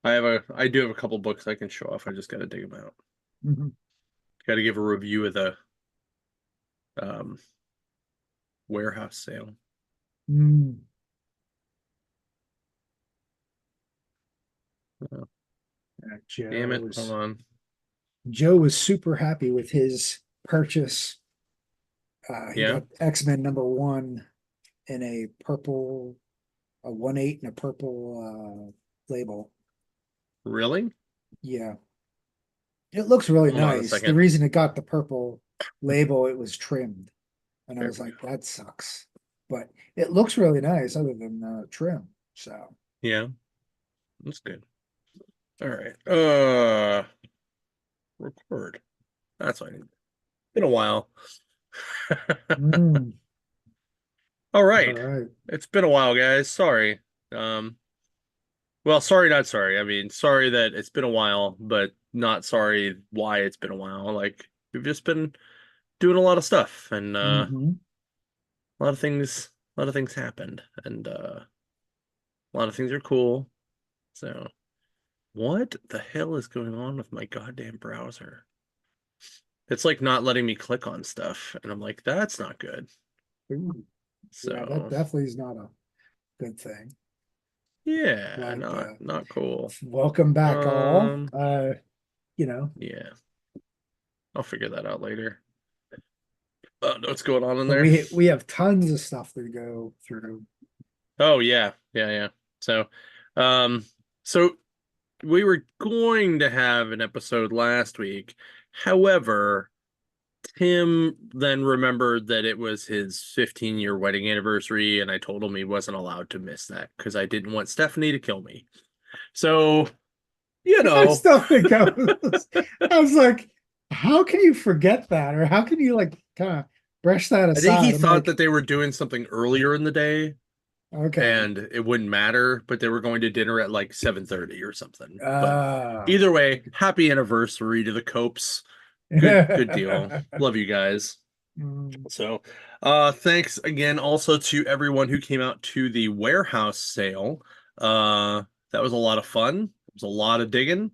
I do have a couple books I can show off. I just got to dig them out. Mhm. Got to give a review of the um, warehouse sale. Mm. Oh, damn it! Hold Joe's on. Joe was super happy with his purchase. He Yeah, got X-Men #1 in a purple, a 1/8 and a purple label. really? Yeah, it looks really Hold on a nice. The second. reason it got the purple label, it was trimmed, and I There was we like, go. that sucks. But it looks really nice, other than trim. So, Yeah, that's good. All right. Record. That's what I need. Been a while. mm, All all right. right. It's been a while, guys. Sorry. Um, well, sorry, not sorry. I mean, sorry that it's been a while, but not sorry why it's been a while. Like, we've just been doing a lot of stuff and Mm-hmm. a lot of things happened and a lot of things are cool. So, what the hell is going on with my goddamn browser? It's like not letting me click on stuff, and I'm like, that's not good. Ooh, yeah, that So, definitely is not a good thing. yeah, But not cool. welcome back, all. Um, You know, yeah, I'll figure that out later. Know what's going on in but there? we have tons of stuff to go through. Oh yeah, yeah, yeah. So, um, so we were going to have an episode last week. However, Tim then remembered that it was his 15-year wedding anniversary, and I told him he wasn't allowed to miss that because I didn't want Stephanie to kill me. So, you I know, still think I was like, how can you forget that? Or how can you like kind of brush that I think he aside? I'm thought like, that they were doing something earlier in the day okay. and it wouldn't matter, but they were going to dinner at like 7:30 or something. But Uh either way, happy anniversary to the Copes. Good deal. Love you guys. Mm, So, thanks again also to everyone who came out to the warehouse sale. That was a lot of fun. It was a lot of digging.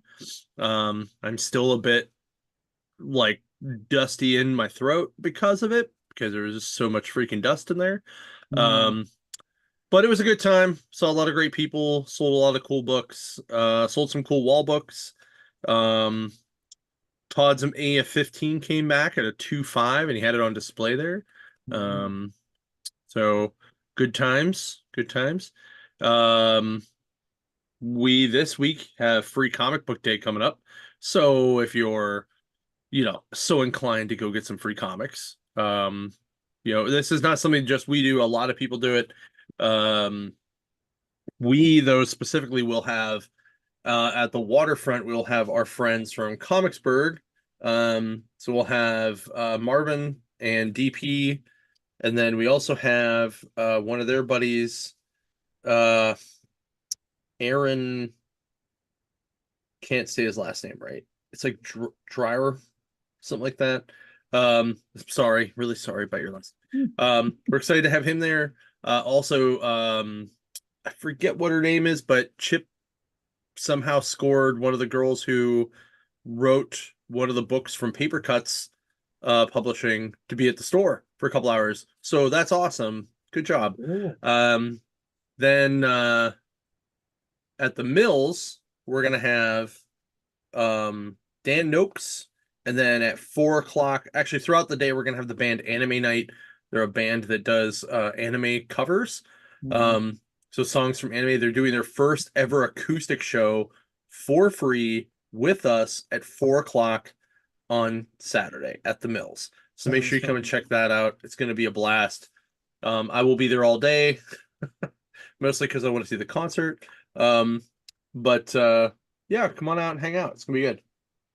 I'm still a bit like dusty in my throat because of it, because there was just so much freaking dust in there. mm, Um, but it was a good time. Saw a lot of great people, sold a lot of cool books, sold some cool wall books. Um, Todd's AF-15 came back at a 2.5 and he had it on display there. mm, Um, so good times, good times. Um, we this week have free comic book day coming up. So if you're, so inclined to go get some free comics, this is not something just we do. A lot of people do it. Um, we, though, specifically will have at the waterfront, we'll have our friends from Comicsburg. So we'll have Marvin and DP, and then we also have one of their buddies, uh, Aaron, can't say his last name right. It's like Dryer, something like that. Sorry, really sorry about your last. mm. We're excited to have him there. Also, I forget what her name is, but Chip somehow scored one of the girls who wrote one of the books from Paper Cuts Publishing to be at the store for a couple hours. So that's awesome. Good job. Cool. Um, then at the Mills, we're gonna have Dan Noakes, and then at 4 o'clock, actually throughout the day, we're gonna have the band Anime Night. They're a band that does anime covers. Mhm. Um, so songs from anime. They're doing their first ever acoustic show for free with us at 4 o'clock on Saturday at the Mills. So make Sounds sure you come and fun. check that out. It's going to be a blast. I will be there all day, mostly because I want to see the concert. Um, but yeah, come on out and hang out. It's gonna be good.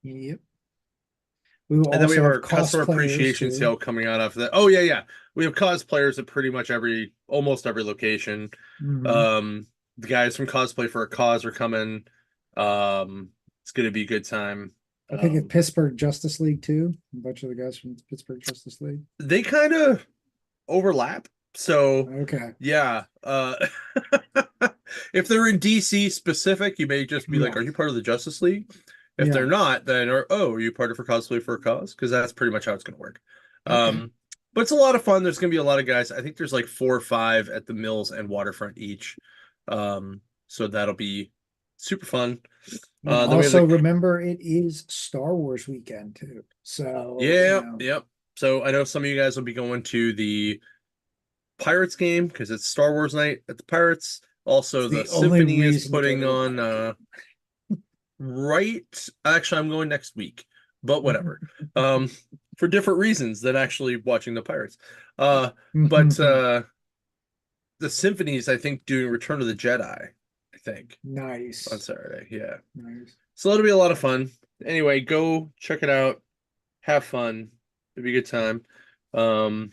Yep. We will And then we also have have our customer cosplayers appreciation too. sale coming out after that. Oh yeah, yeah. We have cosplayers at pretty much almost every location. Hmm. Um, the guys from Cosplay for a Cause are coming. It's gonna be a good time. I think it's Um, Pittsburgh Justice League too. A bunch of the guys from Pittsburgh Justice League. they kind of overlap. So Okay. yeah, if they're in DC specific, you may just be like, Yeah, "Are you part of the Justice League?" If yeah. they're not, then are you part of a cosplay for a cause? Because that's pretty much how it's going to work. Okay. Um, but it's a lot of fun. There's going to be a lot of guys. I think there's like 4 or 5 at the Mills and Waterfront each. So that'll be super fun. And Then we have also the remember it is Star Wars weekend too. So, yeah, yep. So I know some of you guys will be going to the Pirates game because it's Star Wars night at the Pirates. it's Also, the the only Symphony is reason to go putting to a on pirate game. right. Actually, I'm going next week, but whatever. Um, for different reasons than actually watching the Pirates. But the Symphonies, I think, doing Return of the Jedi, I think, on Nice. Saturday. Yeah. Nice. So that'll be a lot of fun. Anyway, go check it out. Have fun. It'll be a good time. Um,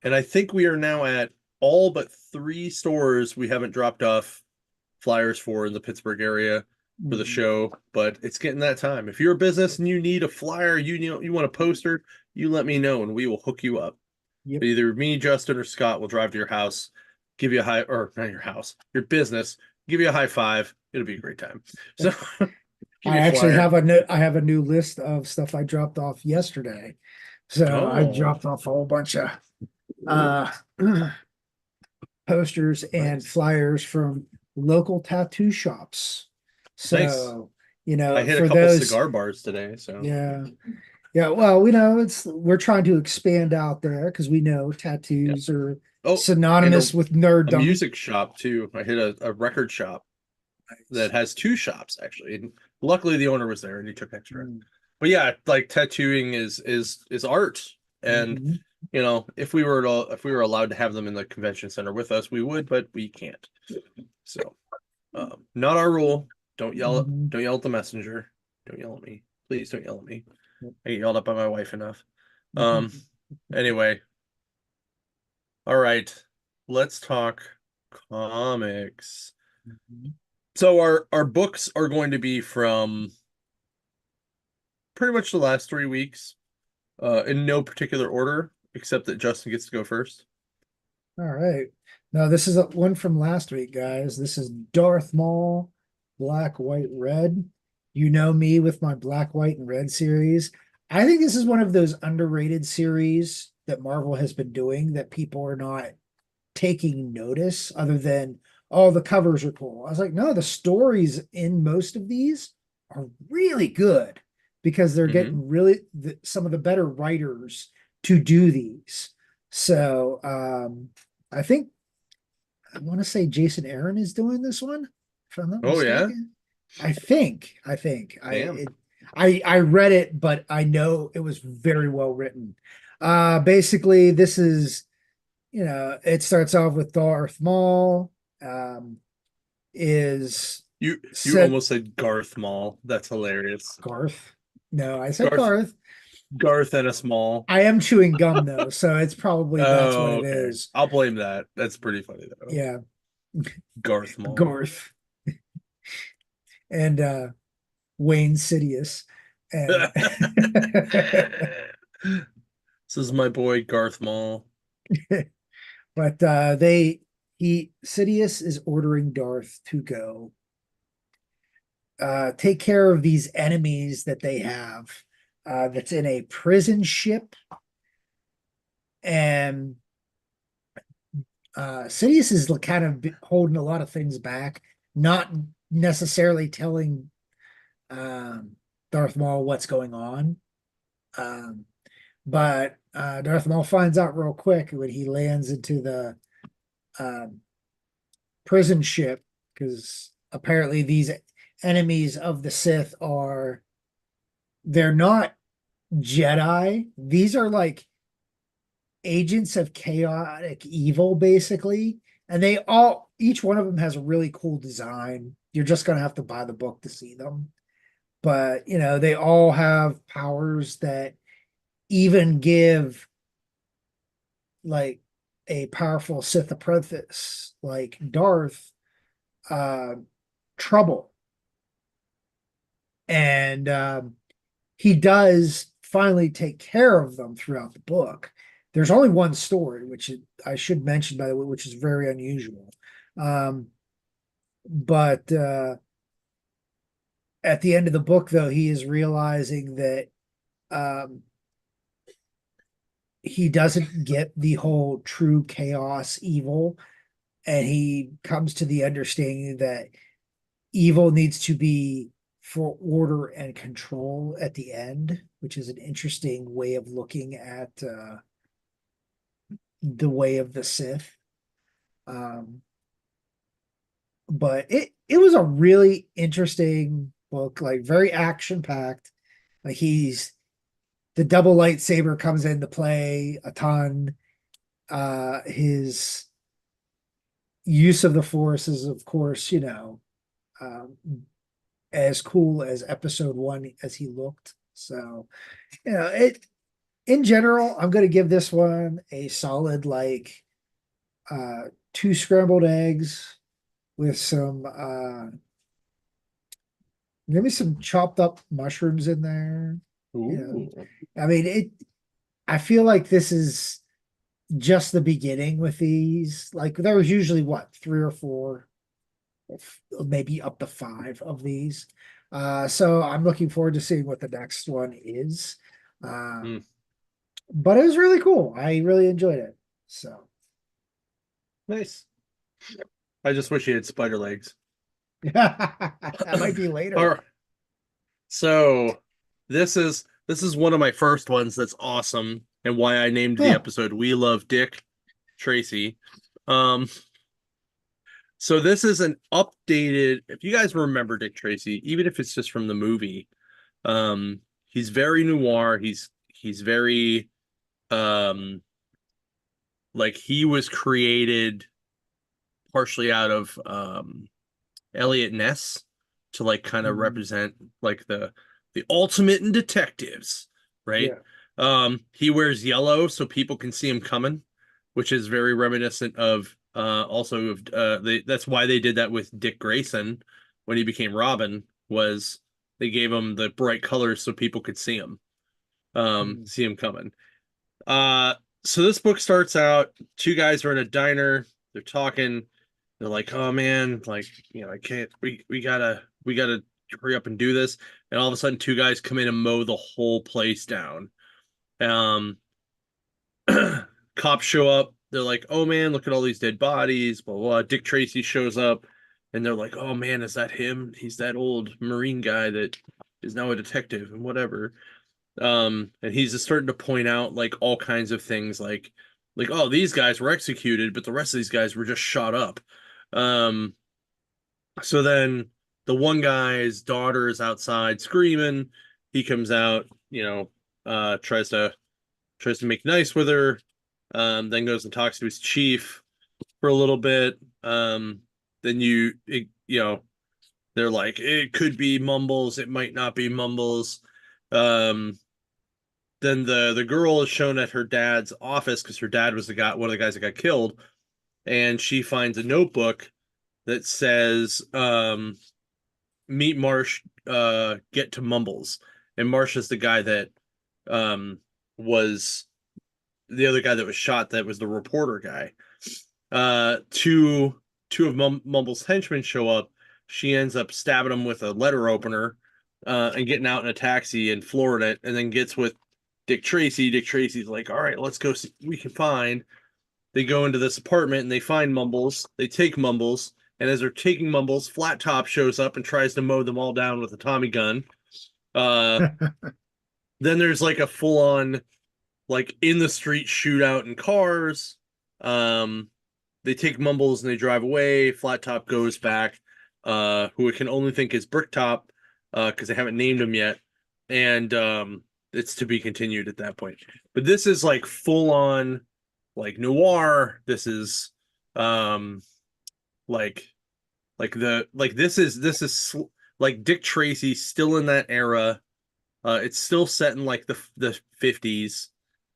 and I think we are now at all but 3 stores we haven't dropped off flyers for in the Pittsburgh area for the Mhm. show, but it's getting that time. If you're a business and you need a flyer, you want a poster, you let me know and we will hook you up. Yep. Either me, Justin, or Scott will drive to your house, give you a high or not your house, your business, give you a high five. It'll be a great time. So give I you a actually flyer. have I have a new list of stuff I dropped off yesterday. So I Oh, dropped off a whole bunch of uh posters and nice. flyers from local tattoo shops. Nice. So, I hit a for couple those, cigar bars today, so yeah. Yeah, well, we're trying to expand out there because we know yeah. tattoos are Oh, and synonymous with a nerddom. music shop too. I hit a record shop that Nice. has 2 shops actually. And luckily the owner was there and he took extra. Mm. But yeah, like tattooing is art. And Mhm. if we were allowed to have them in the convention center with us, we would, but we can't. So not our rule. Mhm. Don't yell at the messenger. Don't yell at me. Please don't yell at me. Yep. I get yelled at by my wife enough. Um Mhm. anyway, all right. Let's talk comics. Mhm. So our books are going to be from pretty much the last 3 weeks, in no particular order, except that Justin gets to go first. All right. Now this is one from last week, guys. This is Darth Maul, Black, White, Red. You know me with my Black, White, and Red series. I think this is one of those underrated series that Marvel has been doing that people are not taking notice other than, oh, the covers are cool. I was like, no, the stories in most of these are really good because they're Hmm. getting really some of the better writers to do these. So I think I want to say Jason Aaron is doing this one, if I'm not Oh yeah, mistaken. I think damn. I read it, but I know it was very well written. Basically, this is it starts off with Darth Maul, um, is You said almost said Garth Mall. That's hilarious. Garth. No, I said Garth Garth. Garth and a small. I am chewing gum though, so it's probably that's what Oh, it okay. is. I'll blame that. That's pretty funny though. Yeah, Garth Mall. Garth and Wayne Sidious. And This is my boy Garth Mall. but he Sidious is ordering Darth to go take care of these enemies that they have that's in a prison ship. And Sidious is kind of holding a lot of things back, not necessarily telling um, Darth Maul what's going on. Um, but Darth Maul finds out real quick when he lands into the um, prison ship because apparently these enemies of the Sith they're not Jedi. These are like agents of chaotic evil, basically. And each one of them has a really cool design. You're just going to have to buy the book to see them. But, they all have powers that even give like a powerful Sith apprentice like Darth uh, trouble. And he does finally take care of them throughout the book. There's only one story, which I should mention, by the way, which is very unusual. Um, but at the end of the book, though, he is realizing that um, he doesn't get the whole true chaos evil, and he comes to the understanding that evil needs to be for order and control at the end, which is an interesting way of looking at the way of the Sith. Um, but it was a really interesting book, like very action packed. Like he's the double lightsaber comes into play a ton. His use of the Force is, of course, um, as cool as episode one as he looked. So, it in general, I'm going to give this one a solid like uh, two scrambled eggs with some maybe some chopped up mushrooms in there. You know, Ooh. I mean it. I feel like this is just the beginning with these. Like there was usually what, three or four, maybe up to five of these. So I'm looking forward to seeing what the next one is. Mm, But it was really cool. I really enjoyed it. So nice. I just wish he had spider legs. that might be All later. right. So this is one of my first ones that's awesome and why I named the Huh. episode We Love Dick Tracy. Um, so this is an updated, if you guys remember Dick Tracy, even if it's just from the movie, he's very noir. He's very like he was created partially out of Elliot Ness to like kind of Mhm. represent like the ultimate in detectives, right? Yeah. He wears yellow so people can see him coming, which is very reminiscent of also of that's why they did that with Dick Grayson when he became Robin was they gave him the bright colors so people could Mhm. see him coming. Uh, so this book starts out, two guys are in a diner, they're talking, they're like, "Oh man, like, I can't we gotta hurry up and do this." And all of a sudden two guys come in and mow the whole place down. Um Cops show up, they're like, "Oh man, look at all these dead bodies, blah blah." Blah. Dick Tracy shows up and they're like, "Oh man, is that him? He's that old Marine guy that is now a detective and whatever." And he's just starting to point out like all kinds of things like oh these guys were executed but the rest of these guys were just shot up. So then the one guy's daughter is outside screaming. He comes out, tries to make nice with her. Then goes and talks to his chief for a little bit. Then they're like it could be Mumbles, it might not be Mumbles. um then the girl is shown at her dad's office because her dad was one of the guys that got killed, and she finds a notebook that says, "Meet Marsh, get to Mumbles," and Marsh is the guy that was the other guy that was shot. That was the reporter guy. Two of Mumbles' henchmen show up. She ends up stabbing him with a letter opener, and getting out in a taxi and flooring it, and then gets with Dick Tracy. Dick Tracy's like, "All right, let's go see what we can find." They go into this apartment and they find Mumbles. They take Mumbles, and as they're taking Mumbles, Flat Top shows up and tries to mow them all down with a Tommy gun. Uh, then there's like a full on like in the street shootout in cars. Um, they take Mumbles and they drive away. Flat Top goes back, who I can only think is Bricktop, because they haven't named him yet, and it's to be continued at that point. But this is like full on, like noir. This is, um, like this is like Dick Tracy still in that era. It's still set in like the 50s.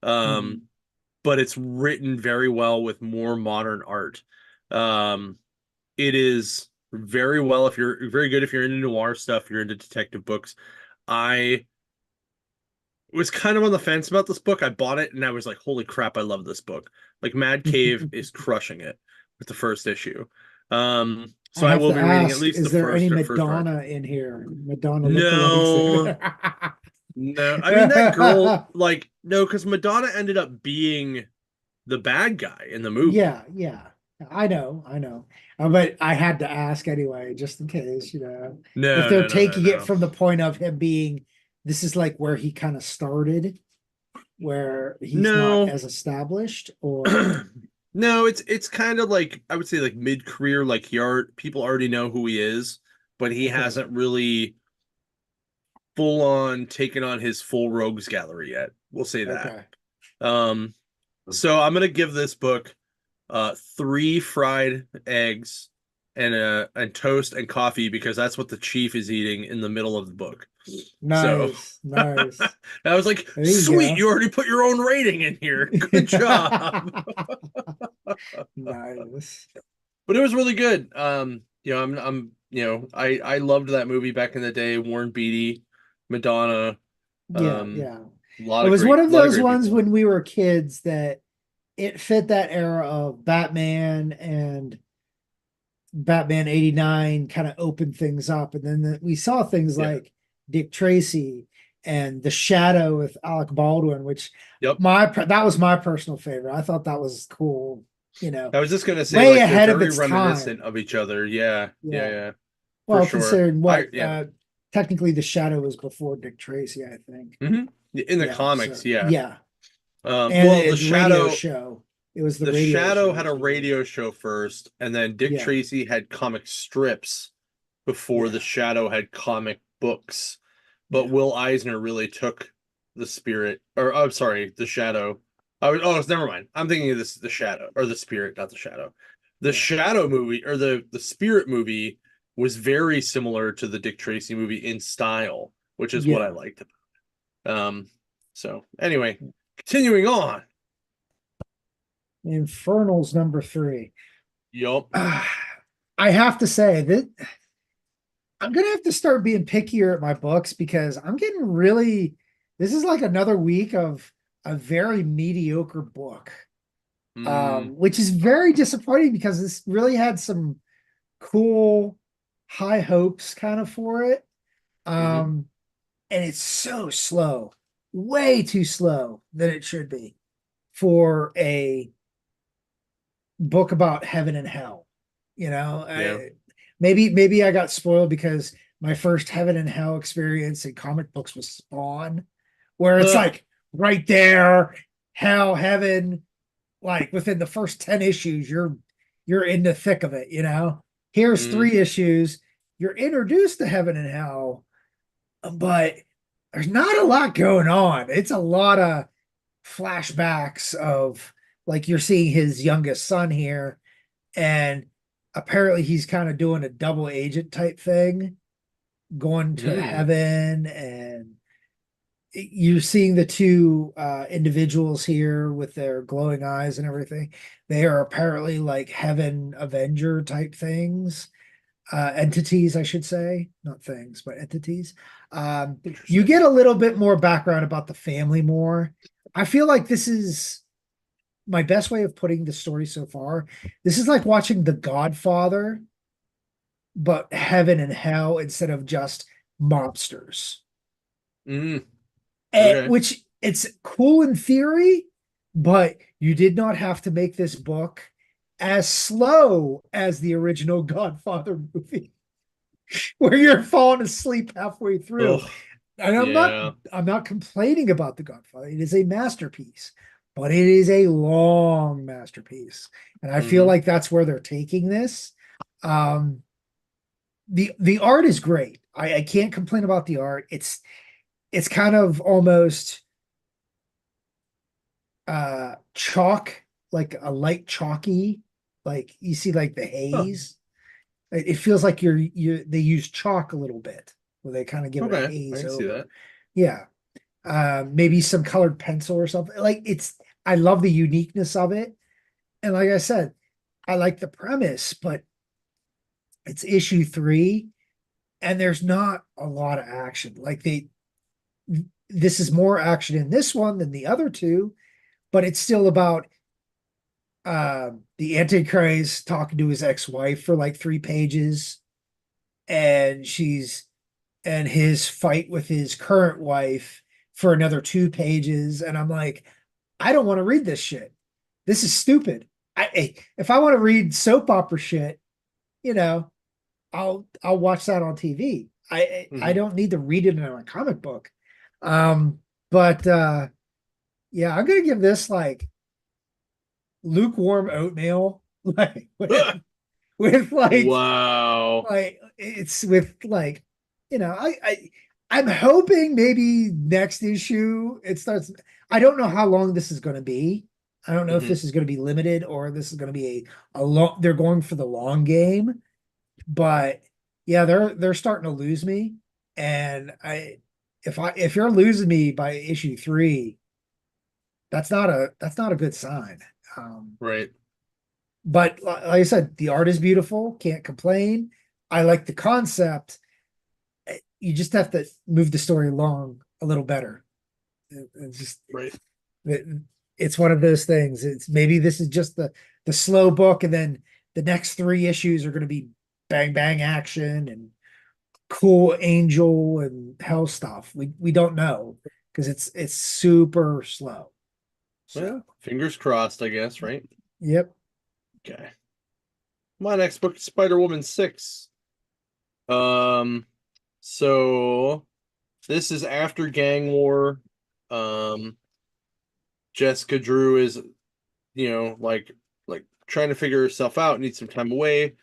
Um, Mhm. but it's written very well with more modern art. Um, it is very well if you're very good if you're into noir stuff, you're into detective books. I was kind of on the fence about this book. I bought it and I was like, holy crap, I love this book. Like Mad Cave is crushing it with the first issue. I So I have will to be reading at ask, least the is there any first run. Madonna in here? Madonna No, lookalikes. no. I mean that girl, like, no, because Madonna ended up being the bad guy in the movie. Yeah, yeah. I know. But I had to ask anyway, just in case, if No, they're no, no, no, taking it no. from the point of him being, this is like where he kind of started, where he's not No. as established, or No, it's kind of like I would say like mid-career, like people already know who he is, but he okay, hasn't really full on taken on his full rogues gallery yet. We'll say that. okay. Um, so I'm gonna give this book three fried eggs and toast and coffee because that's what the chief is eating in the middle of the book. So Nice, nice. I was like, There you sweet, go. you already put your own rating in here. Good job. Nice. But it was really good. I loved that movie back in the day. Warren Beatty, Madonna, Yeah, um, yeah. It was one of lot of those great ones people. when we were kids that it fit that era of Batman and Batman 89 kind of opened things up. And then we saw things Yeah. like Dick Tracy and The Shadow with Alec Baldwin, which Yep. that was my personal favorite. I thought that was cool, I was just gonna say, way like, they're ahead of very its reminiscent time. of each other. Yeah, yeah, Yeah. yeah, for Well, sure. considering I what yeah. technically The Shadow was before Dick Tracy, I think. hmm In the Yeah, so comics, yeah. yeah. And Well, the radio show. It was the The radio show Shadow had was a really, radio show first, and then Dick yeah, Tracy had comic strips before the yeah, Shadow had comic books. But yeah, Will Eisner really took the spirit, or I'm sorry, the Shadow. Oh, never mind. I'm thinking of this the Shadow or the Spirit, not the Shadow. The yeah, Shadow movie or the Spirit movie was very similar to the Dick Tracy movie in style, which is what I yeah. liked. Um, so anyway, continuing on. Infernal's number three. Yup. I have to say that I'm gonna have to start being pickier at my books because I'm getting really. This is like another week of a very mediocre book, Mm, which is very disappointing because this really had some cool high hopes kind of for it. hmm Um, and it's so slow, way too slow than it should be for a book about heaven and hell. Yeah. Maybe I got spoiled because my first heaven and hell experience in comic books was Spawn, where it's Huh. like right there, hell, heaven, like within the first 10 issues, you're in the thick of it. Here's Mm, 3 issues, you're introduced to heaven and hell, but there's not a lot going on. It's a lot of flashbacks of like you're seeing his youngest son here, and apparently he's kind of doing a double agent type thing, going to mm, heaven, and you're seeing the two individuals here with their glowing eyes and everything. They are apparently like heaven Avenger type things, entities, I should say, not things, but entities. You interesting. get a little bit more background about the family more. I feel like this is my best way of putting the story so far. This is like watching The Godfather, but heaven and hell instead of just mobsters. Mm, okay. Which it's cool in theory, but you did not have to make this book as slow as the original Godfather movie, where you're falling asleep halfway through. Oh, And yeah. I'm not complaining about The Godfather. It is a masterpiece, but it is a long masterpiece. And I feel hmm like that's where they're taking this. Um, the art is great. I can't complain about the art. It's kind of almost chalk, like a light chalky, like you see like the Huh. haze. It feels like you they use chalk a little bit where they kind of give it a Okay. I haze can see over. that. Yeah. Maybe some colored pencil or something. Like I love the uniqueness of it. And like I said, I like the premise, but it's issue 3 and there's not a lot of action. This is more action in this one than the other two, but it's still about the Antichrist talking to his ex-wife for like 3 pages, and his fight with his current wife for another 2 pages, and I'm like, I don't want to read this shit. This is stupid. If I want to read soap opera shit, you know, I'll watch that on TV. I Hmm. don't need to read it in a comic book. Um, but yeah, I'm gonna give this like lukewarm oatmeal, like with Wow. like it's with like, I'm hoping maybe next issue it starts. I don't know how long this is going to be. I don't know if Hmm. this is going to be limited or this is going to be a long. They're going for the long game, but yeah, they're starting to lose me, and if you're losing me by issue 3, that's not a good sign. Um, Right. but like I said, the art is beautiful. Can't complain. I like the concept. You just have to move the story along a little better. It's just Right. it, it's one of those things. It's maybe this is just the slow book, and then the next 3 issues are going to be bang bang action and cool angel and hell stuff. We don't know because it's super slow. So Well, fingers crossed, I guess, right? yep. Okay. My next book is Spider-Woman 6. Um, so this is after Gang War. Um, Jessica Drew is, like trying to figure herself out, needs some time away,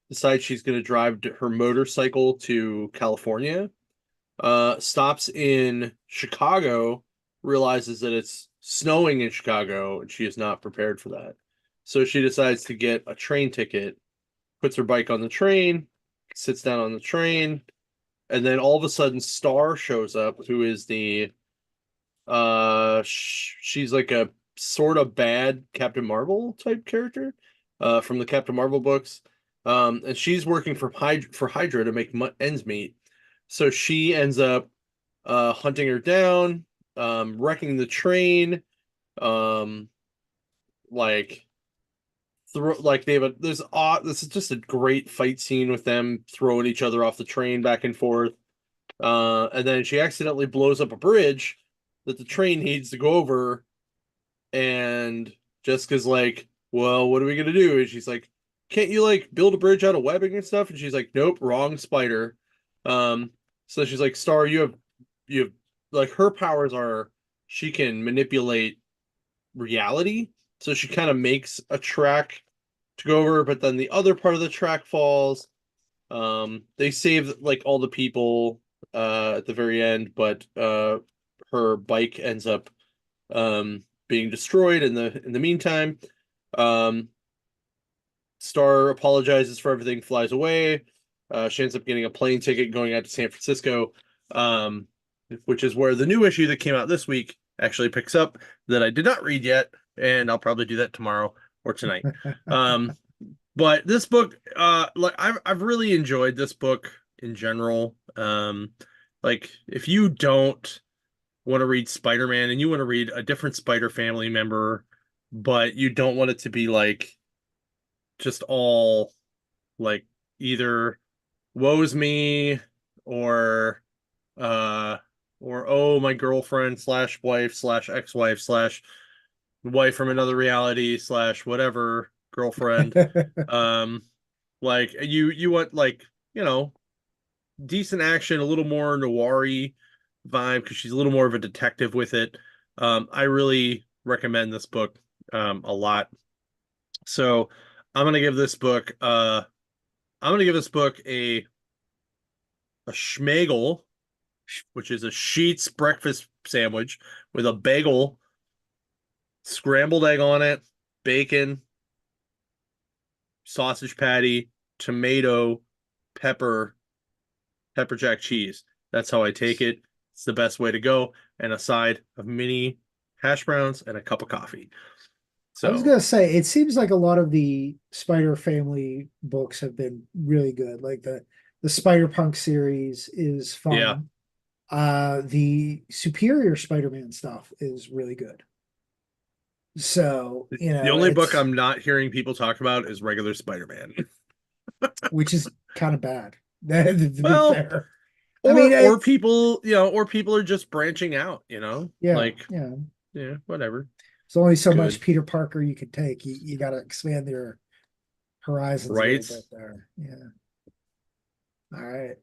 decides she's going to drive her motorcycle to California. Stops in Chicago, realizes that it's snowing in Chicago, and she is not prepared for that. So she decides to get a train ticket, puts her bike on the train, sits down on the train, and then all of a sudden Star shows up, who is the she's like a sort of bad Captain Marvel type character from the Captain Marvel books. And she's working for Hydra to make ends meet. So she ends up hunting her down, wrecking the train, um, like they have this is just a great fight scene with them throwing each other off the train back and forth. And then she accidentally blows up a bridge that the train needs to go over, and Jessica's like, "Well, what are we gonna do?" And she's like, "Can't you like build a bridge out of webbing and stuff?" And she's like, "Nope, wrong spider." Um, so she's like, "Star, you have like her powers are she can manipulate reality." So she kind of makes a track to go over, but then the other part of the track falls. They save like all the people at the very end, but her bike ends up being destroyed in the meantime. Um, Star apologizes for everything, flies away. She ends up getting a plane ticket going out to San Francisco, um, which is where the new issue that came out this week actually picks up that I did not read yet, and I'll probably do that tomorrow or tonight. Um, but this book, like I've really enjoyed this book in general. Like if you don't want to read Spider-Man and you want to read a different Spider family member, but you don't want it to be like just all like either woe's me or uh or oh my girlfriend slash wife slash ex-wife slash wife from another reality slash whatever girlfriend. Um like you want like, you know, decent action, a little more noir-y vibe because she's a little more of a detective with it. I really recommend this book a lot. So I'm gonna give this book a schmegel, which is a Sheets breakfast sandwich with a bagel, scrambled egg on it, bacon, sausage patty, tomato, pepper, pepper jack cheese. That's how I take it. It's the best way to go. And a side of mini hash browns and a cup of coffee. I was So gonna say it seems like a lot of the Spider Family books have been really good. Like the Spider Punk series is yeah, fun. The Superior Spider-Man stuff is really good. So, The only book I'm not hearing people talk about is regular Spider-Man. which is kind of bad, to be Well, fair. I or mean, it's, people, or people are just branching out, yeah, like, yeah. yeah, whatever. There's only so much Good. Peter Parker you can take. You got to expand your horizons a little Right? bit there. Yeah. All right.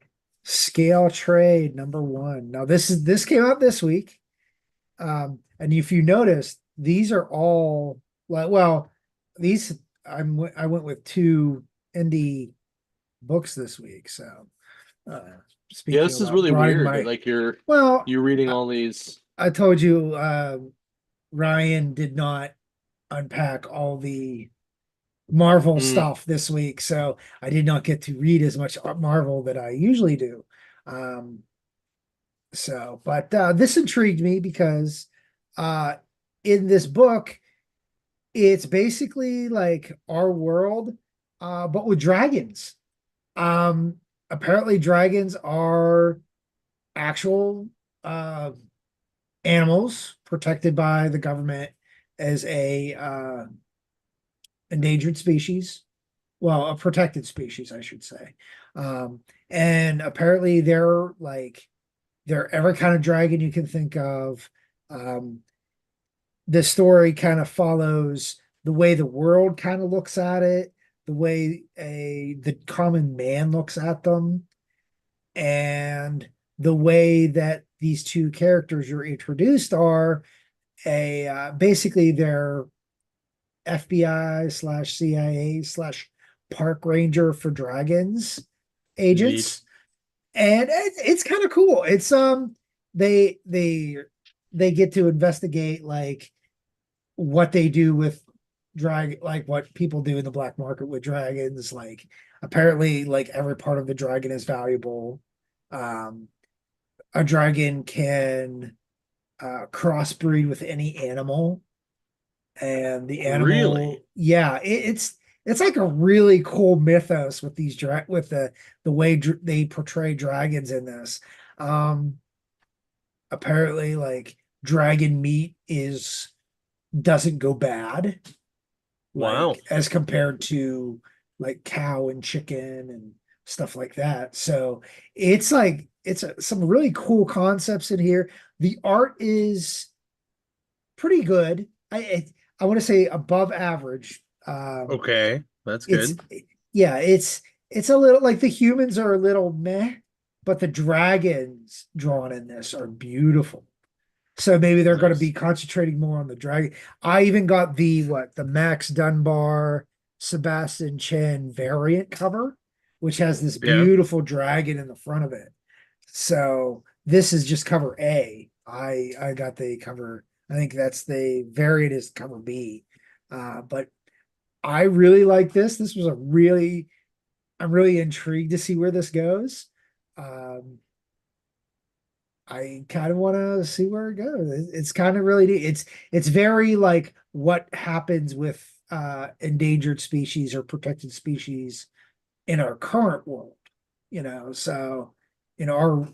Scale trade number one. Now this came out this week. And if you notice, these are all like, well, these I went with two indie books this week. So Yeah, speaking this is about really broadening weird. my, Like you're well, you're reading I, all these. I told you Ryan did not unpack all the Marvel Mm, stuff this week, so I did not get to read as much Marvel that I usually do. Um, but this intrigued me because uh, in this book, it's basically like our world, but with dragons. Um, Apparently, dragons are actual uh, animals protected by the government as a endangered species. Well, a protected species, I should say. Um, and apparently they're every kind of dragon you can think of. Um, the story kind of follows the way the world kind of looks at it, the way the common man looks at them, and the way that these two characters are introduced are a basically they're FBI/CIA/ park ranger for dragons neat. agents, and it's kind of cool. It's they they they get to investigate like what they do with like what people do in the black market with dragons. Like apparently, like every part of the dragon is valuable. Um, a dragon can crossbreed with any animal, and the Really? animal, yeah, it's like a really cool mythos with with the way they portray dragons in this. Um, Apparently, like dragon meat is doesn't go bad, Wow. like as compared to like cow and chicken and stuff like that. So it's like some really cool concepts in here. The art is pretty good. I want to say above average. Okay, that's It's good. yeah, it's a little like the humans are a little meh, but the dragons drawn in this are beautiful. So maybe they're going to be Nice. concentrating more on the dragon. I even got the Max Dunbar Sebastian Chan variant cover, which has this Yeah. beautiful dragon in the front of it. So this is just cover A. I got the cover. I think that's the variant is cover B. But I really like this. This was a really I'm really intrigued to see where this goes. Um, I kind of want to see where it goes. It's kind of really neat. It's very like what happens with endangered species or protected species in our current world, so in our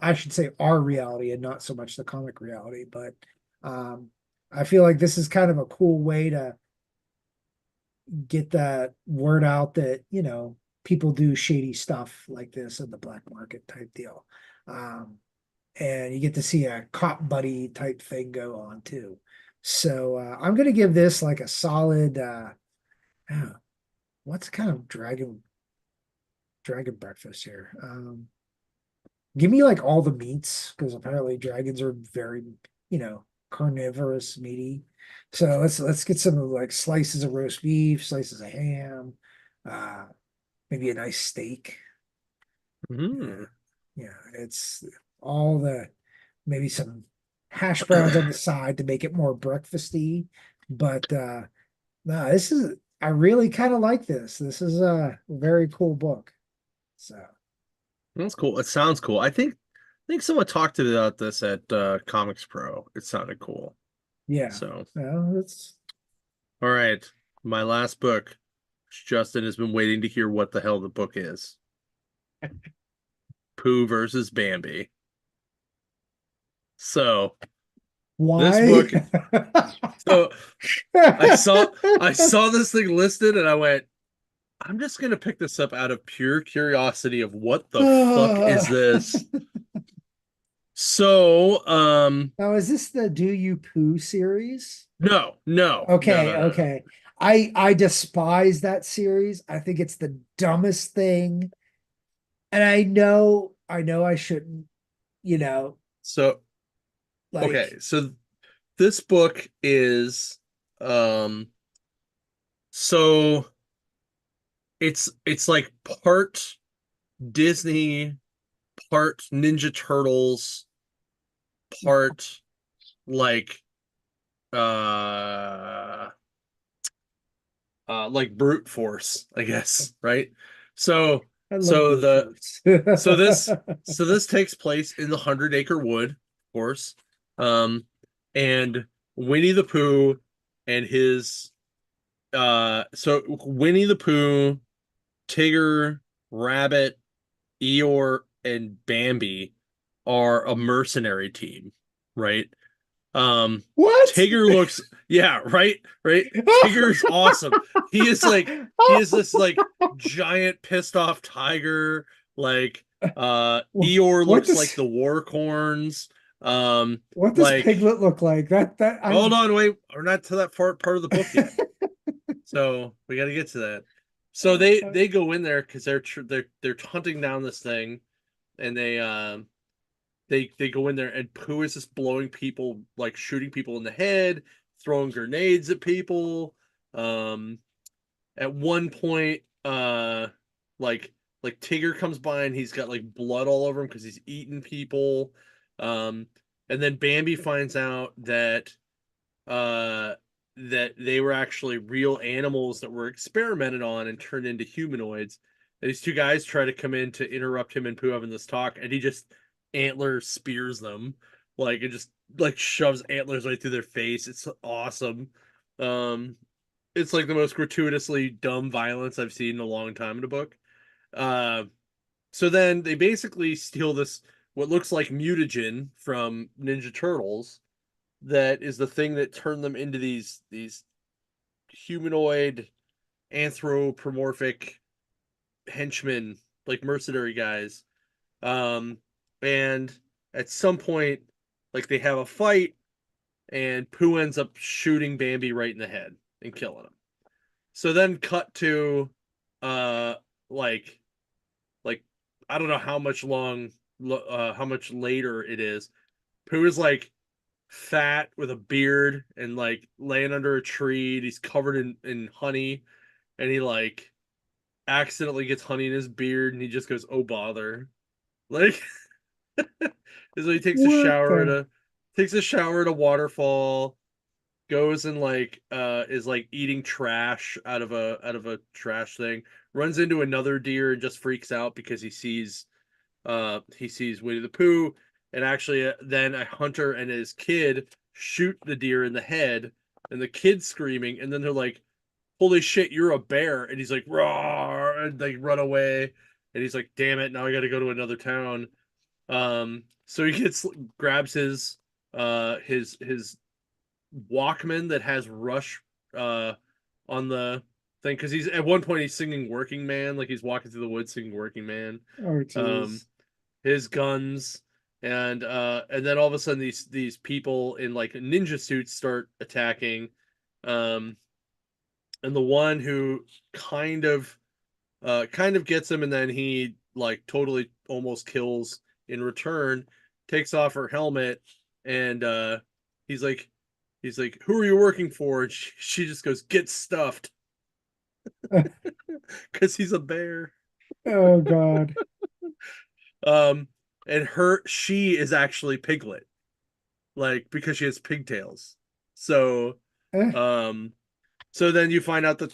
I should say our reality and not so much the comic reality, but um I feel like this is kind of a cool way to get that word out that, people do shady stuff like this in the black market type deal. Um and you get to see a cop buddy type thing go on too. So I'm gonna give this like a solid uh what's kind of dragon breakfast here. Give me like all the meats because apparently dragons are very, carnivorous, meaty. So let's get some of like slices of roast beef, slices of ham, uh, maybe a nice steak. Yeah, Hmm. yeah. It's all the maybe some hash browns on the side to make it more breakfasty. But no, I really kind of like this. This is a very cool book. So That's cool. It sounds cool. I think someone talked about this at Comics Pro. It sounded cool. yeah, So, well, it's all right. My last book. Justin has been waiting to hear what the hell the book is. Pooh versus Bambi. So, This Why? book, so I saw this thing listed and I went, I'm just gonna pick this up out of pure curiosity of what the fuck is this? So, Now, is this the Do You Poo series? no, no, no, Okay, no, no, no. okay. I despise that series. I think it's the dumbest thing. And I know I shouldn't, you know, So, okay, like so this book is, um, so it's like part Disney, part Ninja Turtles, part like uh like brute force, I guess, right? So I love so brute the force. so this so this takes place in the 100 Acre Wood, of course. And Winnie the Pooh and his so Winnie the Pooh, Tigger, Rabbit, Eeyore, and Bambi are a mercenary team, right? Um, What? Tigger looks, yeah, right, right. Tigger's awesome. He is like, he is this like giant pissed off tiger. Like, Eeyore What looks like does the Warcorns. what does Like, Piglet look like? That hold I'm on, wait, we're not to that part of the book yet. So we got to get to that. So they go in there because they're hunting down this thing, and they go in there and Pooh is just blowing people, like shooting people in the head, throwing grenades at people. Um, at one point, like like Tigger comes by and he's got like blood all over him because he's eating people. Um, and then Bambi finds out uh that they were actually real animals that were experimented on and turned into humanoids. And these two guys try to come in to interrupt him and Pooh having this talk, and he just antler spears them, like it just like shoves antlers right through their face. It's awesome. Um, it's like the most gratuitously dumb violence I've seen in a long time in a book. Uh, so then they basically steal this what looks like mutagen from Ninja Turtles that is the thing that turned them into these humanoid anthropomorphic henchmen, like mercenary guys. Um, and at some point, like they have a fight, and Pooh ends up shooting Bambi right in the head and killing him. So then cut to uh like like I don't know how much later it is. Pooh is like fat with a beard and like laying under a tree. And he's covered in honey, and he like accidentally gets honey in his beard, and he just goes, "Oh bother!" Like, is when he what the takes a shower at a waterfall, goes and like is like eating trash out of a trash thing, runs into another deer and just freaks out because he sees Winnie the Pooh, and actually then a hunter and his kid shoot the deer in the head, and the kid's screaming, and then they're like, "Holy shit, you're a bear!" And he's like, "Roar!" And they run away, and he's like, "Damn it, now I got to go to another town." So he gets grabs his Walkman that has Rush uh on the thing because he's at one point he's singing Working Man, like he's walking through the woods singing Working Man. oh Um, geez. his guns, and then all of a sudden these people in like ninja suits start attacking. Um, and the one who kind of kind of gets him, and then he like totally almost kills in return, takes off her helmet, and he's like he's like, "Who are you working for?" And she just goes, "Get stuffed," because he's a bear. Oh God. Um, and she is actually Piglet, like because she has pigtails. So, Eh, um, so then you find out that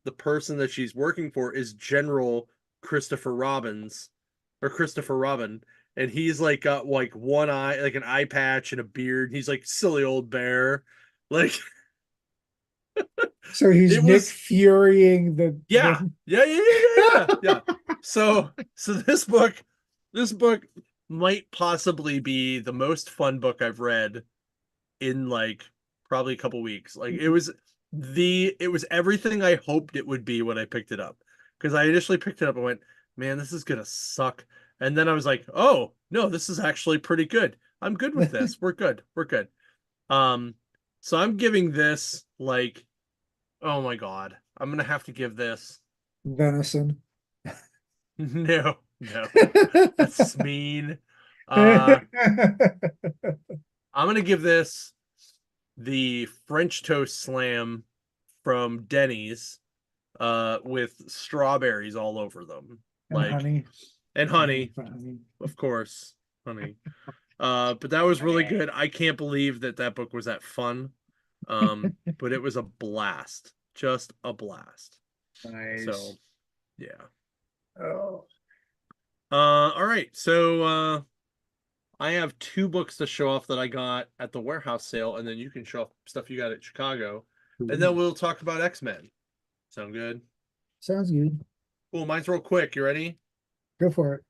the person that she's working for is General Christopher Robbins, or Christopher Robin, and he's like got like one eye, like an eye patch and a beard. He's like silly old bear, like so he's it Nick was. Furying the Yeah, yeah, yeah, yeah, yeah, yeah, yeah. So this book might possibly be the most fun book I've read in like probably a couple weeks. Like it was everything I hoped it would be when I picked it up. Because I initially picked it up and went, man, this is gonna suck. And then I was like, oh no, this is actually pretty good. I'm good with this. We're good. We're good. Um, so I'm giving this like, oh my God, I'm gonna have to give this. Venison. No, no, that's mean. Uh, I'm gonna give this the French toast slam from Denny's, with strawberries all over them, And like, honey. and I'm going honey, for honey. of course, honey. But that was really good. I can't believe that that book was that fun. But it was a blast, just a blast. So Nice. yeah. Oh, All right. So I have two books to show off that I got at the warehouse sale, and then you can show off stuff you got at Chicago, and then ooh. we'll talk about X-Men. Sound good? Sounds good. Cool. Mine's real quick. You ready? Go for it.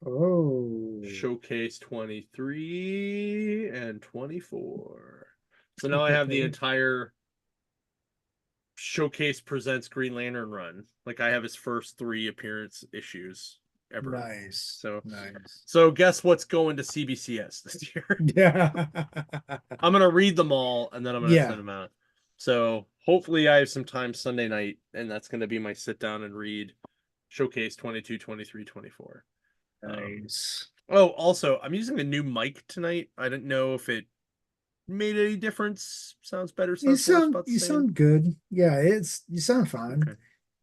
Oh, Showcase 23 and 24. So now I have the entire Showcase Presents Green Lantern run. Like I have his first three appearance issues ever. nice. So Nice. so guess what's going to CBCS this year? Yeah. I'm gonna read them all and then I'm gonna send Yeah. them out. So hopefully I have some time Sunday night and that's gonna be my sit down and read Showcase 22, 23, 24. Nice. Oh, also, I'm using a new mic tonight. I didn't know if it made any difference. Sounds better, sounds worse, about the You same. sound good. Yeah, you sound fine. Okay.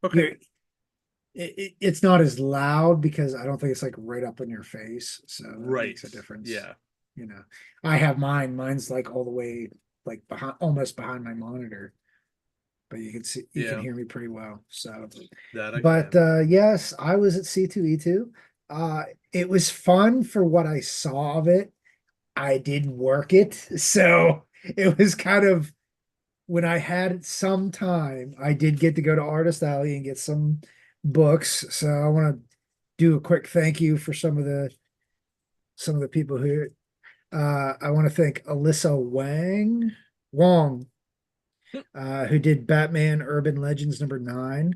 Okay. You're it's not as loud because I don't think it's like right up in your face, so that Right. makes a difference. Yeah. You know, I have mine. Mine's like all the way like behind, almost behind my monitor, but you can Yeah. hear me pretty well. So, That I but can. yes, I was at C2E2. Uh, it was fun for what I saw of it. I didn't work it, so it was kind of when I had some time, I did get to go to Artist Alley and get some books. So I want to do a quick thank you for some of the people who I want to thank Alyssa Wong, who did Batman Urban Legends #9.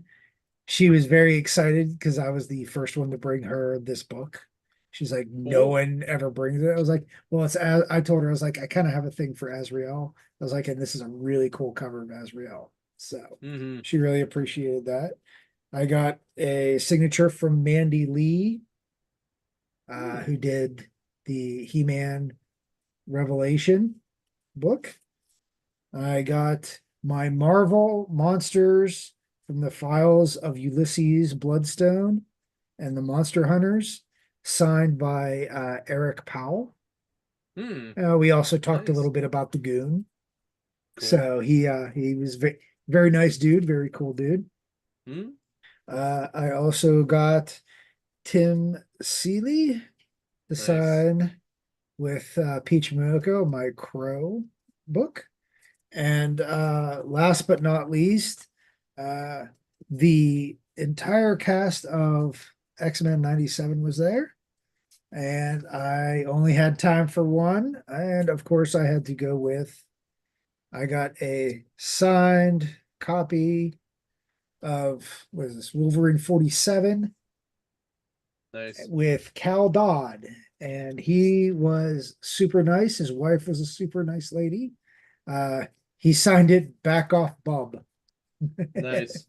She was very excited because I was the first one to bring her this book. She's like, no Cool. one ever brings it. I was like, well, I told her, I was like, I kind of have a thing for Azrael. I was like, and this is a really cool cover of Azrael. So Mm-hmm. she really appreciated that. I got a signature from Mandy Lee, Hmm. who did the He-Man Revelation book. I got my Marvel Monsters from the Files of Ulysses Bloodstone and the Monster Hunters, signed by Eric Powell. Hmm. We also talked a little Nice. bit about the Goon. Cool. So he was very nice dude, very cool dude. Hmm. I also got Tim Seeley to Nice. sign with Peach Momoko, my Crow book. And last but not least, uh, the entire cast of X-Men 97 was there. And I only had time for one. And of course, I got a signed copy of, what is this, Wolverine 47 Nice. with Cal Dodd. And he was super nice. His wife was a super nice lady. Uh, he signed it back off Bub. Nice.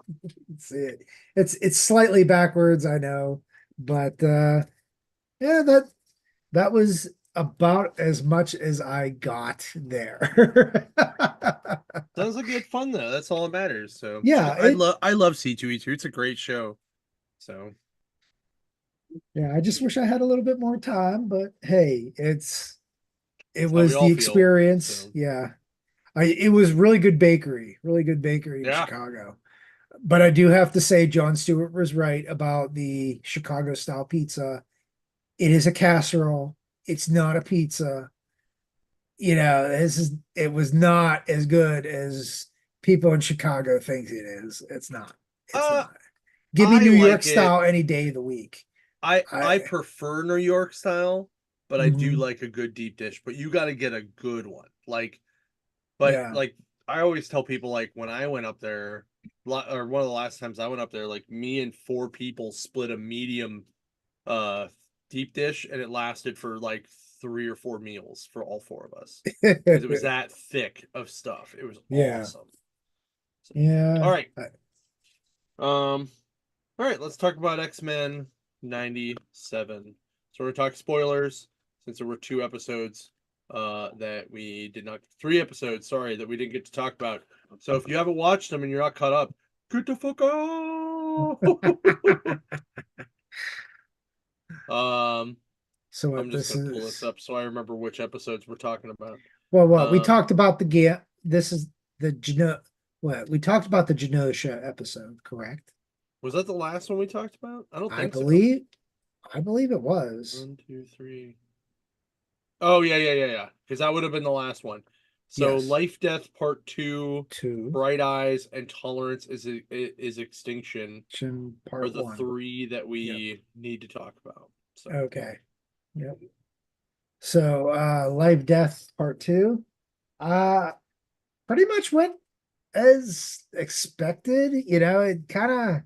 It's it. It's slightly backwards, I know, but yeah, that was about as much as I got there. Sounds like you had fun though. That's all that matters. So Yeah, I love C2E2. It's a great show. So yeah, I just wish I had a little bit more time, but hey, it that's how we was all the feel. experience. So Yeah. It was really good bakery in yeah. Chicago. But I do have to say, John Stewart was right about the Chicago style pizza. It is a casserole. It's not a pizza. It was not as good as people in Chicago think it is. It's not. It's Uh not. Give me I New York like it. style any day of the week. I I prefer New York style. but I do Hmm. like a good deep dish. But you got to get a good one. But Yeah. like I always tell people, like when I went up there, or one of the last times I went up there, like me and four people split a medium uh deep dish, and it lasted for like 3 or 4 meals for all four of us because it was that thick of stuff. It was Yeah. awesome. So, all Yeah. right. Um, all right, let's talk about X-Men 97. So we're gonna talk spoilers since there were 2 episodes that we did not 3 episodes, sorry, that we didn't get to talk about. So if you haven't watched them and you're not caught up, get the fuck out. um So I'm what just this gonna pull this is? up so I remember which episodes we're talking about. Well, what we Um talked about the This is the What we talked about the Genosha episode, correct? was that the last one we talked about? I don't I think so. believe. I believe it was. 1, 2, 3. Oh yeah. Because that would have been the last one. So Yes. Life Death Part Two, Two. Bright Eyes, and Tolerance is Extinction Shin are Part the One. three that Yep. we need to talk about. So Okay. Yep. So Life Death Part Two. Uh pretty much went as expected. It kind of,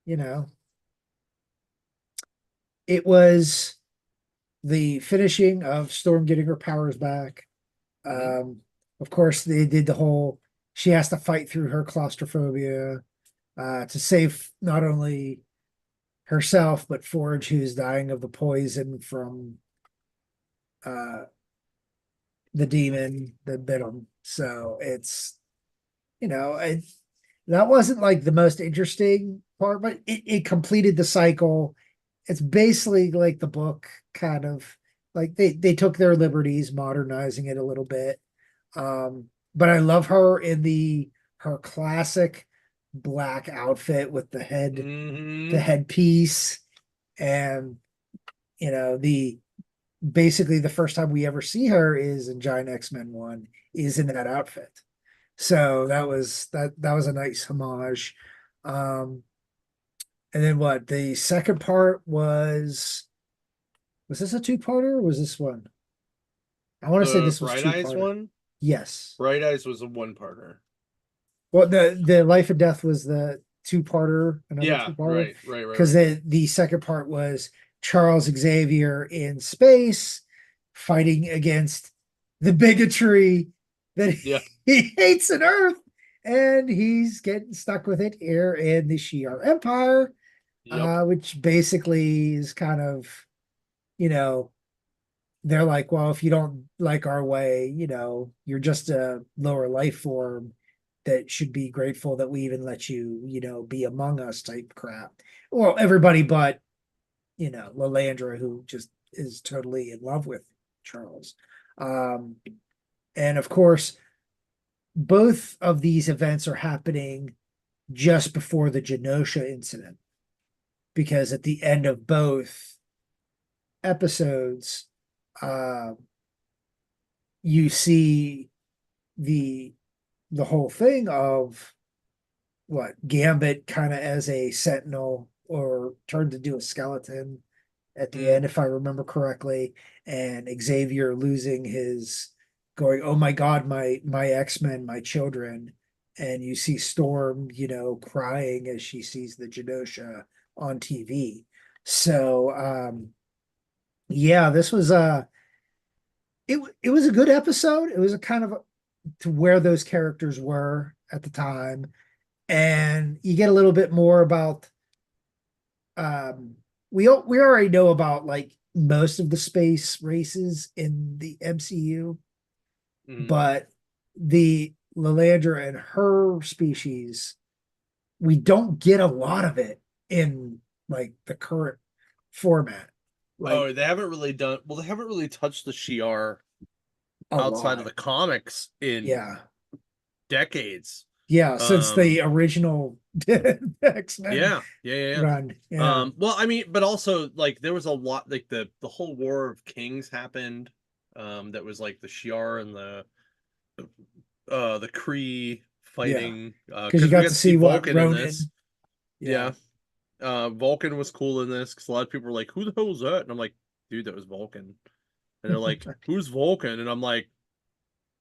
you know, it was the finishing of Storm getting her powers back. mhm. Um, of course, they did the whole she has to fight through her claustrophobia to save not only herself but Forge, who's dying of the poison from uh, the demon that bit him. So it's it that wasn't like the most interesting part, but it completed the cycle. It's basically like the book, kind of like they took their liberties modernizing it a little bit. But I love her in her classic black outfit with the Mhm. headpiece, and the basically the first time we ever see her is in Giant X-Men 1, is in that outfit. So that was a nice homage. Um, and then what the second part was this a two-parter or was this one? I want to say The this was Bright Eyes two-parter. one. Yes. Bright Eyes was a one-parter. Well, the Life and Death was the two-parter, another Yeah, two-parter, right. because the second part was Charles Xavier in space fighting against the bigotry that Yeah, he hates on Earth, and he's getting stuck with it here in the Shi'ar Empire, yep. which basically is kind of, you know, they're like, well, if you don't like our way, you're just a lower life form that should be grateful that we even let you, be among us type crap. Well, everybody but, Lalandra, who just is totally in love with Charles. Um, and of course, both of these events are happening just before the Genosha incident, because at the end of both episodes, uh, you see the the whole thing of what Gambit kind of as a sentinel or turned into a skeleton at the Mm. end, if I remember correctly, and Xavier losing his going, oh my God, my X-Men, my children. And you see Storm, crying as she sees the Genosha on TV. So yeah, this was it was a good episode. It was a kind of to where those characters were at the time, and you get a little bit more about we already know about like most of the space races in the MCU, Mhm. but the Lilandra and her species, we don't get a lot of it in like the current format, like Oh, they haven't really done well. They haven't really touched the Shi'ar a outside of lot. the comics in Yeah. decades. Yeah, since Um, the original X-Men yeah. run. Yeah. Well, I mean, but also like there was a lot like the whole War of Kings happened. That was like the Shi'ar and the Kree Yeah. fighting. Because you Because we got got to to see see what Vulcan in this. Ronan. Yeah. Yeah. Vulcan was cool in this because a lot of people were like, "Who the hell is that?" And I'm like, dude, that was Vulcan. And they're like, who's Vulcan? And I'm like,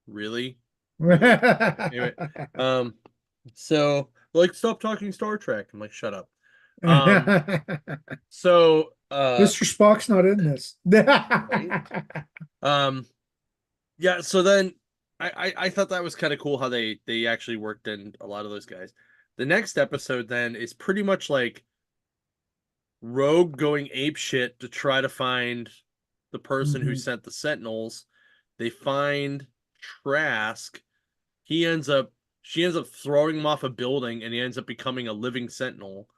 really? Really? Anyway, um, so like, stop talking Star Trek. I'm like, shut up. Um, so Mr. Spock's not in this. right. Um, yeah, so then I thought that was kind of cool how they actually worked in a lot of those guys. The next episode then is pretty much like Rogue going ape shit to try to find the person who Mhm. sent the Sentinels. They find Trask. He ends up she ends up throwing him off a building and he ends up becoming a living Sentinel.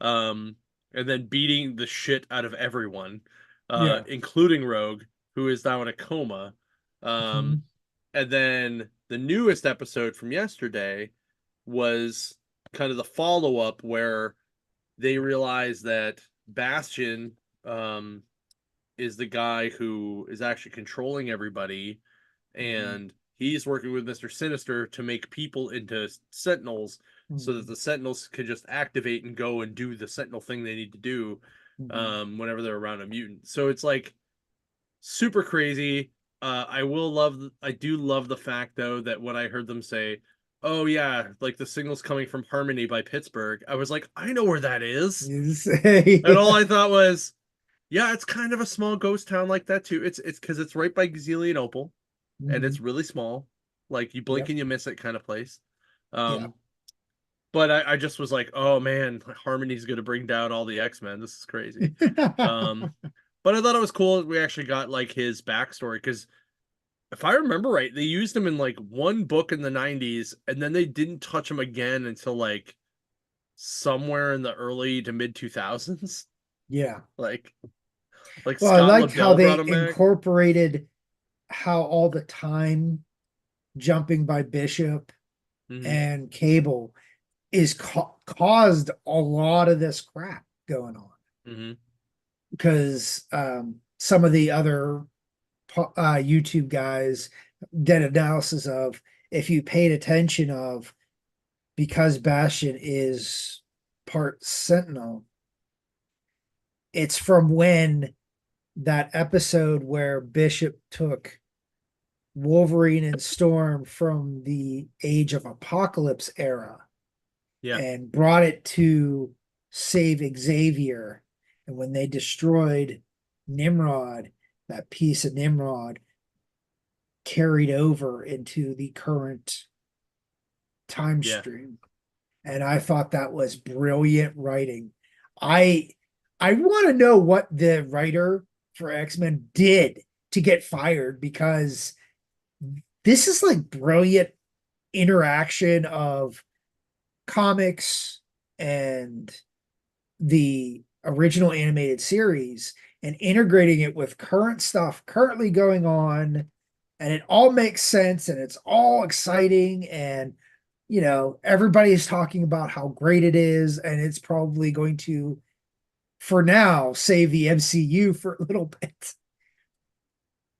Um and then beating the shit out of everyone, Yeah. including Rogue, who is now in a coma. Um Mhm. and then the newest episode from yesterday was kind of the follow-up where they realize that Bastion um, is the guy who is actually controlling everybody, Mhm. and he's working with Mr. Sinister to make people into Sentinels so that Mhm. the Sentinels can just activate and go and do the Sentinel thing they need to do Mhm. whenever they're around a mutant. So it's like super crazy. I do love the fact though that when I heard them say, "Oh yeah, like the signal's coming from Harmony by Pittsburgh," I was like, "I know where that is." You say, And all I thought was, yeah, it's kind of a small ghost town like that too. It's because it's right by Gazillion Opal, and Mhm. it's really small, like you blink Yep. and you miss it kind of place. Yeah. Um, but I just was like, oh man, Harmony's gonna bring down all the X-Men. This is crazy. Um, but I thought it was cool that we actually got like his backstory because if I remember right, they used him in like one book in the 90s, and then they didn't touch him again until like somewhere in the early to mid 2000s. Yeah. Like like Well, I Scott liked how Lobdell brought they him back. incorporated how all the time jumping by Bishop Hmm. and Cable is caused a lot of this crap going on Hmm. because some of the other YouTube guys did analysis of if you paid attention of because Bastion is part Sentinel, it's from when that episode where Bishop took Wolverine and Storm from the Age of Apocalypse era Yeah, and brought it to save Xavier. And when they destroyed Nimrod, that piece of Nimrod carried over into the current time yeah. stream. And I thought that was brilliant writing. I I want to know what the writer for X-Men did to get fired because this is like brilliant interaction of comics and the original animated series and integrating it with current stuff currently going on, and it all makes sense and it's all exciting, and everybody's talking about how great it is, and it's probably going to for now save the MCU for a little bit.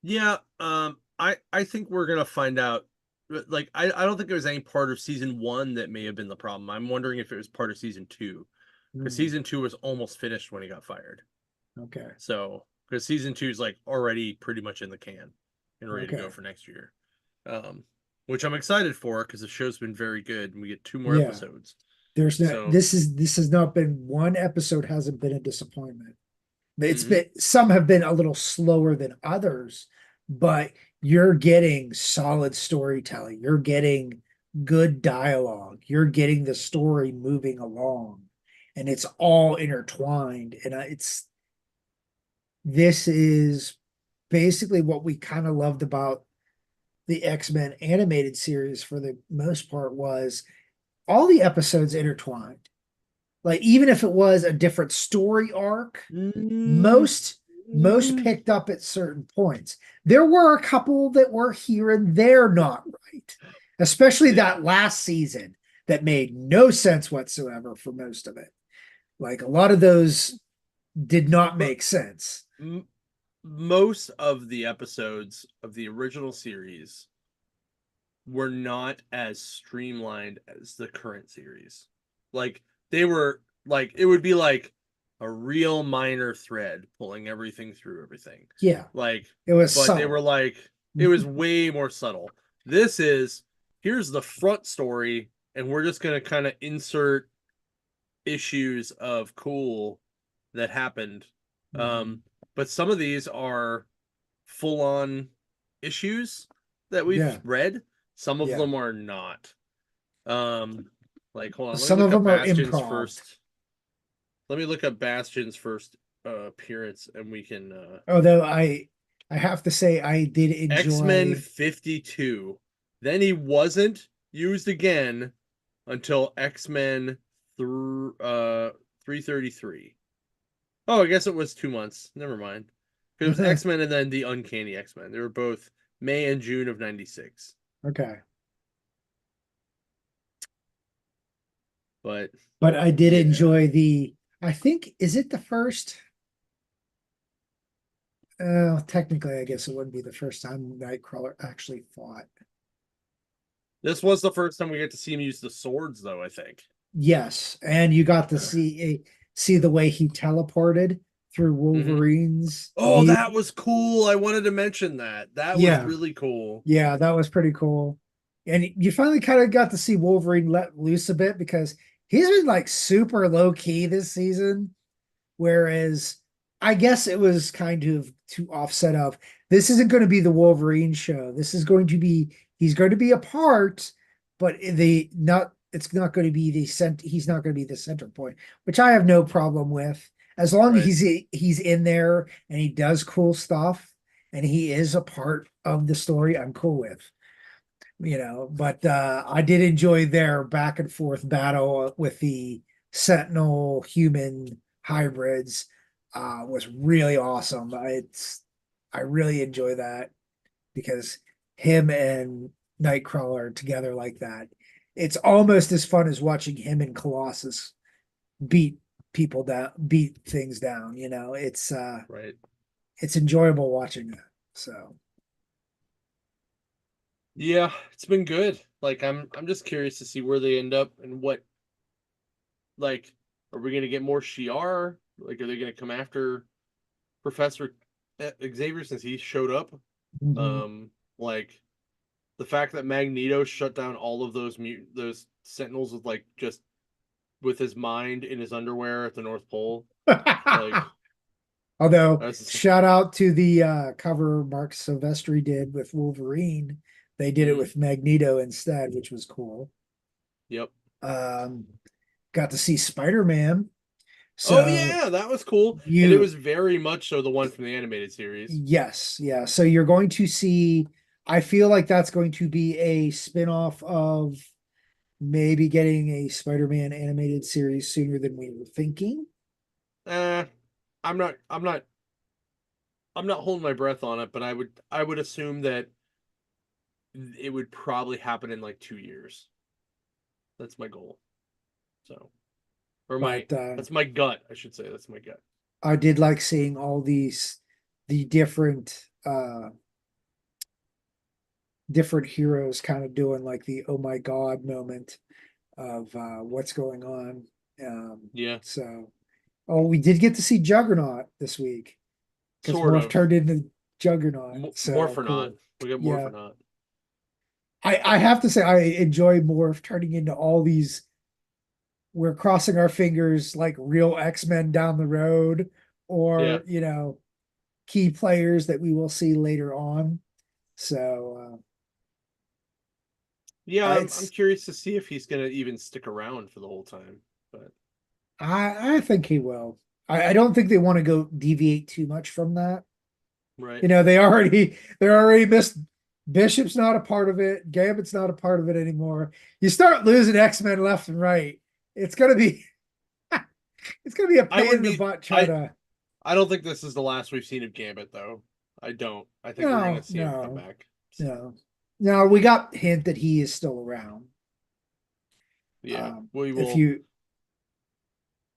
Yeah, I think we're gonna find out. Like, I don't think it was any part of season one that may have been the problem. I'm wondering if it was part of season two, because Hmm. season two was almost finished when he got fired. Okay. So, because season two is like already pretty much in the can and ready to go Okay. for next year. Um, which I'm excited for because the show's been very good and we get two more Yeah. episodes. There's no So, this has not been one episode hasn't been a disappointment. It's mhm. been some have been a little slower than others, but you're getting solid storytelling. You're getting good dialogue. You're getting the story moving along, and it's all intertwined. And it's this is basically what we kind of loved about the X-Men animated series for the most part was all the episodes intertwined. Like even if it was a different story arc, Mm, most picked up at certain points. There were a couple that were here and there not right, especially yeah, that last season that made no sense whatsoever for most of it. Like a lot of those did not but make sense. most of the episodes of the original series were not as streamlined as the current series. Like they were like it would be like, a real minor thread pulling everything through everything. Yeah, Like, it was but they were subtle. like, it was way more subtle. This is, here's the front story, and we're just gonna kind of insert issues of cool that happened. Mhm. Um, but some of these are full on issues that we've Yeah, read. Some of yeah. them are not. Um, like hold on, let me Some look of up them are Bastion's improv. first. Let me look up Bastion's first appearance, and we can Although I have to say I did X-Men enjoy 52. Then he wasn't used again until X-Men through 333. Oh, I guess it was 2 months. Never mind. It was X-Men and then the Uncanny X-Men. They were both May and June of 96. okay. But But I did yeah. enjoy the I think is it the first technically I guess it wouldn't be the first time Nightcrawler actually fought. This was the first time we get to see him use the swords though, I think. Yes, and you got to see the way he teleported through Hmm. Wolverine's Oh, view. that was cool. I wanted to mention that. That was Yeah, really cool. yeah, that was pretty cool. And you finally kind of got to see Wolverine let loose a bit because he's been like super low key this season. Whereas I guess it was kind of to offset of this isn't going to be the Wolverine show. This is going to be he's going to be a part, but the not it's not going to be the he's not going to be the center point, which I have no problem with. As long as Right. he's in there and he does cool stuff and he is a part of the story, I'm cool with. But I did enjoy their back and forth battle with the Sentinel human hybrids. Was really awesome. I really enjoy that because him and Nightcrawler together like that. It's almost as fun as watching him and Colossus beat people down, beat things down. Right. It's enjoyable watching that. So Yeah, it's been good. Like I'm just curious to see where they end up and what, like, are we gonna get more Shi'ar? Like, are they gonna come after Professor Xavier since he showed up? mhm. Um, like the fact that Magneto shut down all of those Sentinels with like just with his mind in his underwear at the North Pole. Like Although, that's shout out to the cover Mark Silvestri did with Wolverine. They did it mm, with Magneto instead, which was cool. yep. Um, got to see Spider-Man. Oh So yeah, that was cool. And it you, was very much so the one from the animated series. yes, yeah. So you're going to see, I feel like that's going to be a spin-off of maybe getting a Spider-Man animated series sooner than we were thinking. Uh I'm not holding my breath on it, but I would assume that it would probably happen in like 2 years. That's my goal. So, or my But that's my gut, I should say. That's my gut. I did like seeing all the different heroes kind of doing like the oh my god moment of what's going on. Um, Yeah, so, oh, we did get to see Juggernaut this week because sort Morph of. turned into Juggernaut. More So for not. cool. We got more Yeah, for not. I have to say I enjoy Morph turning into all these. We're crossing our fingers like real X-Men down the road, Yeah, or key players that we will see later on. So yeah. I'm it's curious to see if he's gonna even stick around for the whole time. But I think he will. I don't think they want to go deviate too much from that. right. They're already missed. Bishop's not a part of it. Gambit's not a part of it anymore. You start losing X-Men left and right. It's gonna be it's gonna be a I pain wouldn't in the be. butt trying to. I don't think this is the last we've seen of Gambit though. I don't. I think we're gonna No, see him come no, back. So no. No, we got hint that he is still around. yeah, we If will. you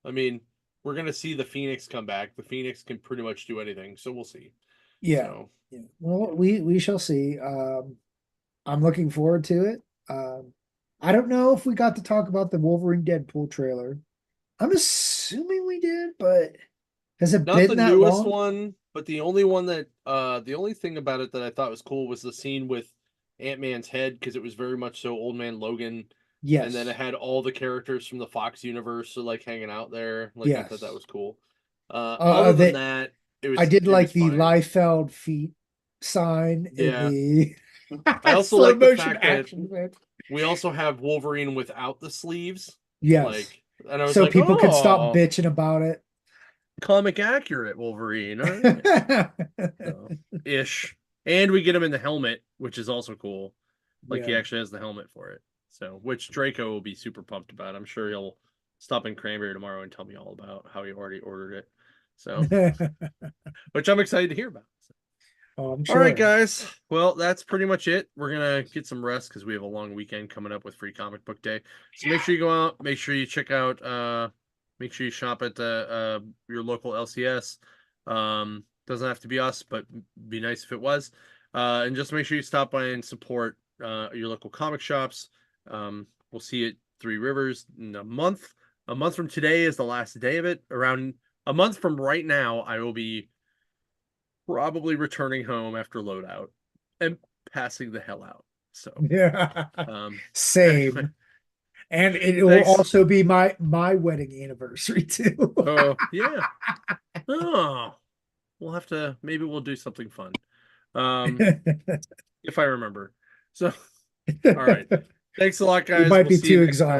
I mean, we're gonna see the Phoenix come back. The Phoenix can pretty much do anything, so we'll see. Yeah, So yeah. Well, we shall see. I'm looking forward to it. I don't know if we got to talk about the Wolverine Deadpool trailer. I'm assuming we did, but has it Not the been that newest long? one, but the only one that the only thing about it that I thought was cool was the scene with Ant-Man's head because it was very much so Old Man Logan, and then it Yes. had all the characters from the Fox universe so like hanging out there. Like I thought that Yes. was cool. Other than That that, I did it was like the fine. Liefeld feet sign in Yeah. the I also slow like the motion fact that action thing. we also have Wolverine without the sleeves. Yes. Like, and I was So like, people could stop oh, bitching about it. comic accurate Wolverine. All right. So, ish. And we get him in the helmet, which is also cool. Like he Yeah. actually has the helmet for it. So, which Draco will be super pumped about. I'm sure he'll stop in Cranberry tomorrow and tell me all about how he already ordered it. So, which I'm excited to hear about. So, Oh, I'm all right, sure. guys. Well, that's pretty much it. We're gonna get some rest because we have a long weekend coming up with Free Comic Book Day. So make sure you go out. Make sure you check out. Make sure you shop at the your local LCS. Doesn't have to be us, but be nice if it was. And just make sure you stop by and support your local comic shops. We'll see you at Three Rivers in a month. A month from today is the last day of it. Around a month from right now, I will be probably returning home after loadout and passing the hell out. So, Yeah. anyway, Same. And it will thanks. also be my wedding anniversary too. Oh, yeah. Oh, we'll have to, maybe we'll do something fun. Um, if I remember. So, all right. Thanks a lot, We guys. might We'll be see you too next exhausted. time.